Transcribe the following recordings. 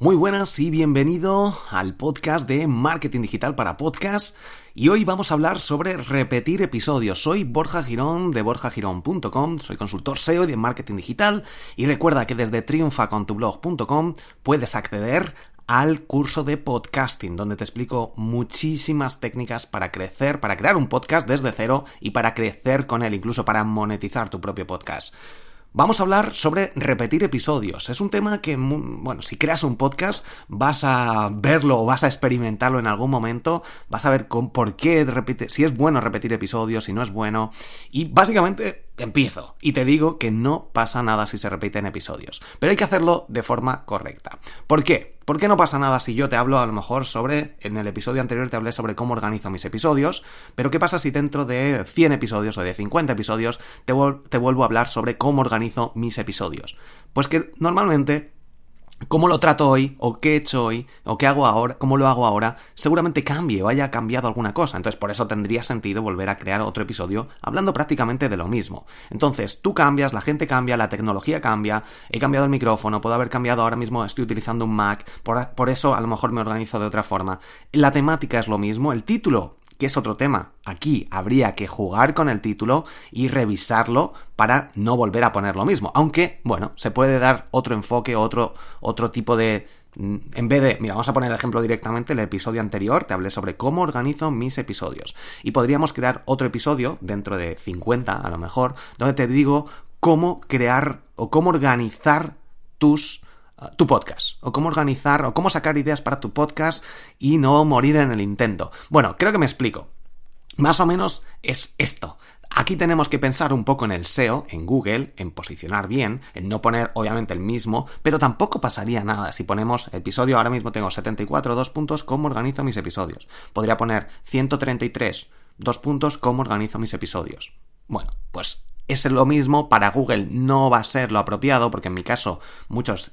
Muy buenas y bienvenido al podcast de Marketing Digital para Podcast. Y hoy vamos a hablar sobre repetir episodios. Soy Borja Girón de borjagirón.com, soy consultor SEO y de Marketing Digital. Y recuerda que desde triunfacontublog.com puedes acceder al curso de podcasting, donde te explico muchísimas técnicas para crecer, para crear un podcast desde cero y para crecer con él, incluso para monetizar tu propio podcast. Vamos a hablar sobre repetir episodios. Es un tema que, bueno, si creas un podcast vas a verlo o vas a experimentarlo en algún momento, vas a ver por qué si es bueno repetir episodios, si no es bueno, y básicamente empiezo y te digo que no pasa nada si se repiten episodios, pero hay que hacerlo de forma correcta. ¿Por qué? ¿Por qué no pasa nada si yo te hablo a lo mejor en el episodio anterior te hablé sobre cómo organizo mis episodios, pero qué pasa si dentro de 100 episodios o de 50 episodios te vuelvo a hablar sobre cómo organizo mis episodios? Pues que normalmente cómo lo trato hoy, o qué he hecho hoy, o qué hago ahora, cómo lo hago ahora, seguramente cambie o haya cambiado alguna cosa. Entonces, por eso tendría sentido volver a crear otro episodio hablando prácticamente de lo mismo. Entonces, tú cambias, la gente cambia, la tecnología cambia, he cambiado el micrófono, puedo haber cambiado ahora mismo, estoy utilizando un Mac, por eso a lo mejor me organizo de otra forma. La temática es lo mismo, el título, que es otro tema. Aquí habría que jugar con el título y revisarlo para no volver a poner lo mismo. Aunque, bueno, se puede dar otro enfoque, otro tipo de... En vez de... Mira, vamos a poner el ejemplo directamente. El episodio anterior te hablé sobre cómo organizo mis episodios. Y podríamos crear otro episodio, dentro de 50 a lo mejor, donde te digo cómo crear o cómo organizar tu podcast, o cómo organizar, o cómo sacar ideas para tu podcast y no morir en el intento. Bueno, creo que me explico. Más o menos es esto. Aquí tenemos que pensar un poco en el SEO, en Google, en posicionar bien, en no poner obviamente el mismo, pero tampoco pasaría nada si ponemos episodio, ahora mismo tengo 74, 2 puntos, cómo organizo mis episodios. Podría poner 133, 2 puntos, cómo organizo mis episodios. Bueno, pues es lo mismo, para Google no va a ser lo apropiado, porque en mi caso,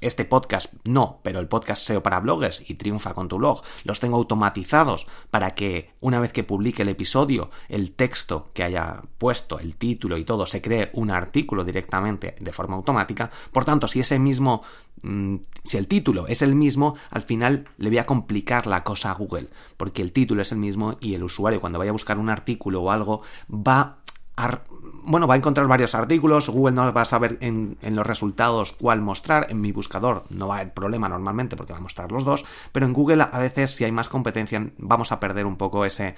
este podcast no, pero el podcast SEO para bloggers y Triunfa con tu blog, los tengo automatizados para que una vez que publique el episodio, el texto que haya puesto, el título y todo, se cree un artículo directamente de forma automática. Por tanto, si el título es el mismo, al final le voy a complicar la cosa a Google, porque el título es el mismo y el usuario cuando vaya a buscar un artículo o algo va a encontrar varios artículos. Google no va a saber en los resultados cuál mostrar. En mi buscador no va a haber problema normalmente porque va a mostrar los dos, pero en Google a veces, si hay más competencia, vamos a perder un poco ese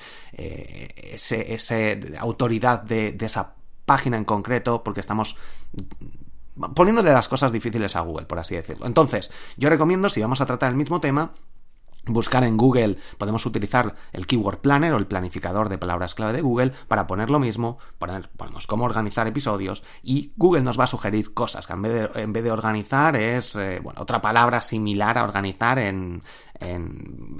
autoridad de esa página en concreto, porque estamos poniéndole las cosas difíciles a Google, por así decirlo. Entonces, yo recomiendo, si vamos a tratar el mismo tema, buscar en Google, podemos utilizar el Keyword Planner o el planificador de palabras clave de Google para poner lo mismo, ponemos cómo organizar episodios y Google nos va a sugerir cosas que en vez de organizar es otra palabra similar a organizar en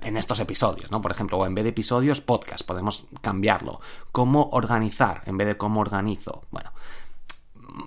estos episodios, ¿no? Por ejemplo, o en vez de episodios, podcast, podemos cambiarlo. Cómo organizar en vez de cómo organizo. Bueno,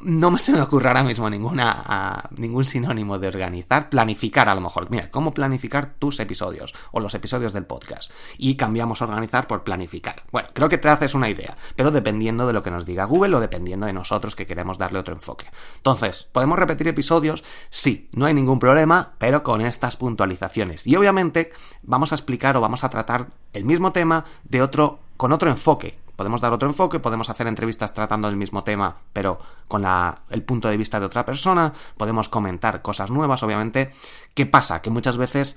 no se me ocurre ahora mismo ningún sinónimo de organizar. Planificar, a lo mejor. Mira, cómo planificar tus episodios o los episodios del podcast. Y cambiamos organizar por planificar. Bueno, creo que te haces una idea, pero dependiendo de lo que nos diga Google o dependiendo de nosotros que queremos darle otro enfoque. Entonces, ¿podemos repetir episodios? Sí, no hay ningún problema, pero con estas puntualizaciones. Y obviamente vamos a explicar o vamos a tratar el mismo tema con otro enfoque. Podemos dar otro enfoque, podemos hacer entrevistas tratando el mismo tema, pero con el punto de vista de otra persona, podemos comentar cosas nuevas, obviamente. ¿Qué pasa? Que muchas veces,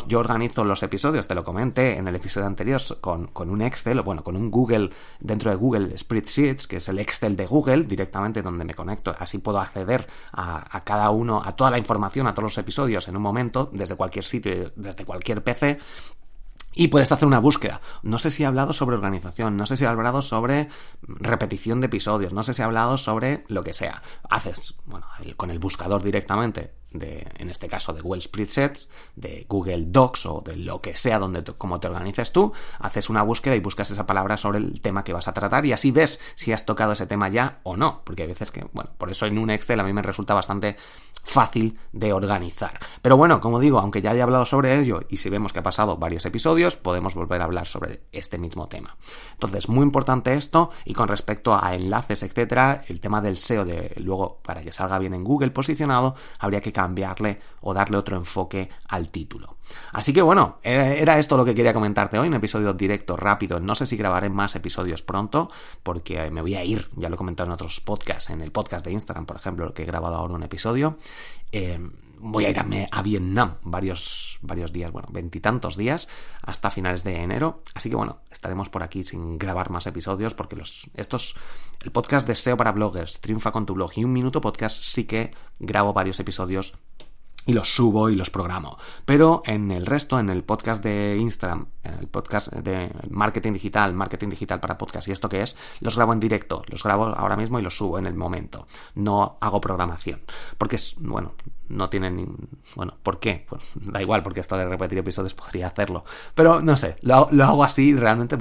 yo organizo los episodios, te lo comenté en el episodio anterior, con un Excel, con un Google, dentro de Google Spreadsheets, que es el Excel de Google, directamente donde me conecto, así puedo acceder a cada uno, a toda la información, a todos los episodios en un momento, desde cualquier sitio, desde cualquier PC. Y puedes hacer una búsqueda. No sé si he hablado sobre organización, no sé si he hablado sobre repetición de episodios, no sé si he hablado sobre lo que sea. Haces, con el buscador directamente, en este caso de Google Spreadsheets, de Google Docs o de lo que sea, como te organices tú, haces una búsqueda y buscas esa palabra sobre el tema que vas a tratar y así ves si has tocado ese tema ya o no. Porque hay veces que, por eso en un Excel a mí me resulta bastante fácil de organizar. Pero bueno, como digo, aunque ya haya hablado sobre ello y si vemos que ha pasado varios episodios, podemos volver a hablar sobre este mismo tema. Entonces, muy importante esto, y con respecto a enlaces, etcétera, el tema del SEO luego, para que salga bien en Google posicionado, habría que cambiarle o darle otro enfoque al título. Así que bueno, era esto lo que quería comentarte hoy, un episodio directo, rápido. No sé si grabaré más episodios pronto, porque me voy a ir, ya lo he comentado en otros podcasts, en el podcast de Instagram, por ejemplo, que he grabado ahora un episodio. Voy a irme a Vietnam varios días, bueno, 20 y tantos días, hasta finales de enero. Así que bueno, estaremos por aquí sin grabar más episodios, porque el podcast de SEO para bloggers, Triunfa con tu blog y Un Minuto Podcast, sí que grabo varios episodios y los subo y los programo. Pero en el resto, en el podcast de Instagram, en el podcast de marketing digital para podcast y esto que es, los grabo en directo, los grabo ahora mismo y los subo en el momento. No hago programación. Porque no tienen ¿por qué? Pues da igual, porque esto de repetir episodios podría hacerlo. Pero no sé, lo hago así realmente,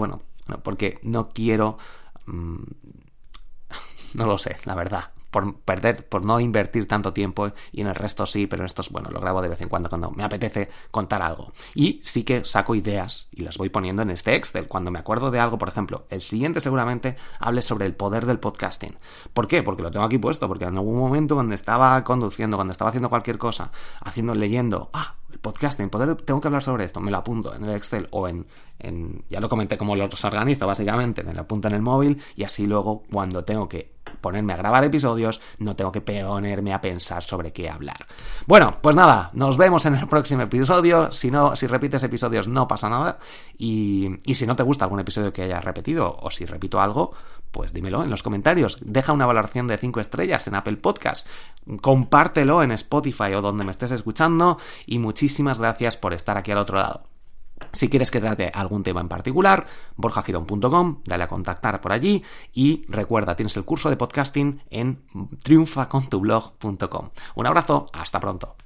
porque no quiero... no lo sé, la verdad. Por no invertir tanto tiempo, y en el resto sí, pero en estos, lo grabo de vez en cuando me apetece contar algo. Y sí que saco ideas y las voy poniendo en este Excel. Cuando me acuerdo de algo, por ejemplo, el siguiente seguramente hable sobre el poder del podcasting. ¿Por qué? Porque lo tengo aquí puesto, porque en algún momento cuando estaba conduciendo, cuando estaba haciendo cualquier cosa, leyendo, el podcasting, tengo que hablar sobre esto, me lo apunto en el Excel o ya lo comenté cómo los organizo básicamente, me lo apunto en el móvil y así luego cuando tengo que ponerme a grabar episodios no tengo que ponerme a pensar sobre qué hablar. Bueno, pues nada, nos vemos en el próximo episodio. Si repites episodios no pasa nada, y si no te gusta algún episodio que haya repetido o si repito algo, pues dímelo en los comentarios. Deja una valoración de 5 estrellas en Apple Podcast. Compártelo en Spotify o donde me estés escuchando. Y muchísimas gracias por estar aquí al otro lado. Si quieres que trate algún tema en particular, borjagirón.com, dale a contactar por allí y recuerda, tienes el curso de podcasting en triunfacontublog.com. Un abrazo, hasta pronto.